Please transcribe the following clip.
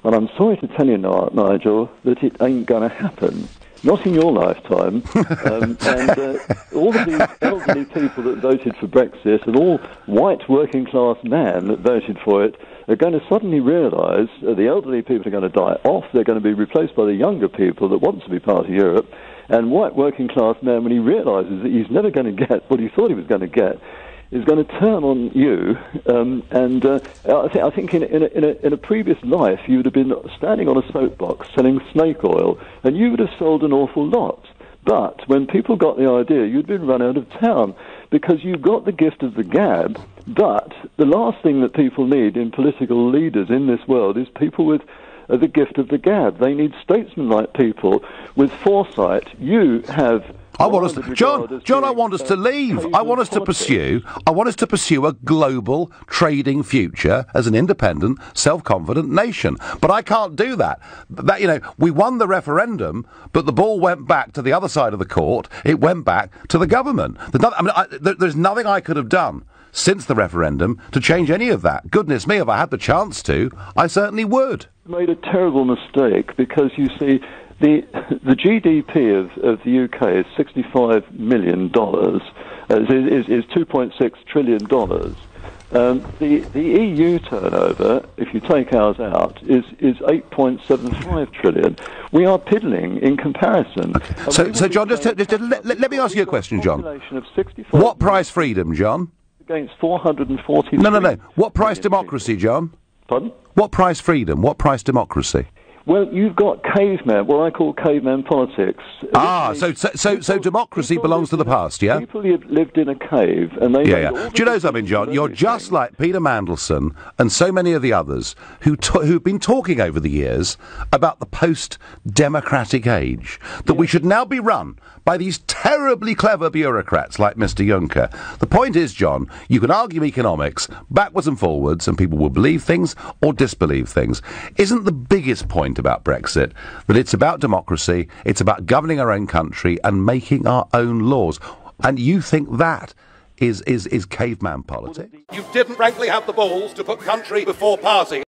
And I'm sorry to tell you, Nigel, that it ain't going to happen. Not in your lifetime. All of these elderly people that voted for Brexit and all white working-class men that voted for it are going to suddenly realise the elderly people are going to die off. They're going to be replaced by the younger people that want to be part of Europe. And white working-class man, when he realises that he's never going to get what he thought he was going to get, is going to turn on you, I think in a previous life you would have been standing on a soapbox selling snake oil, and you would have sold an awful lot. But when people got the idea, you'd been run out of town because you've got the gift of the gab. But the last thing that people need in political leaders in this world is people with the gift of the gab. They need statesman-like people with foresight. You have. I want us to, John, I want us to leave. I want us to pursue a global trading future as an independent, self-confident nation. But I can't do that. We won the referendum, but the ball went back to the other side of the court. It went back to the government. There's nothing I could have done since the referendum to change any of that. Goodness me, if I had the chance to, I certainly would. You made a terrible mistake because, you see, the GDP of the UK is $65 million, is $2.6 trillion. The EU turnover, if you take ours out, is 8.75 trillion. We are piddling in comparison. So John, just let me ask you a question, John. What price freedom, John? Against 440. No. What price democracy, John? Pardon? What price freedom? What price democracy? Well, you've got caveman, what I call caveman politics. So democracy belongs to the past, yeah? People lived in a cave, and they... Yeah. Do you know something, John? You're just like Peter Mandelson and so many of the others who've been talking over the years about the post-democratic age, that we should now be run by these terribly clever bureaucrats like Mr. Juncker. The point is, John, you can argue economics backwards and forwards, and people will believe things or disbelieve things. Isn't the biggest point about Brexit that it's about democracy, it's about governing our own country and making our own laws? And you think that is caveman politics? You didn't frankly have the balls to put country before party.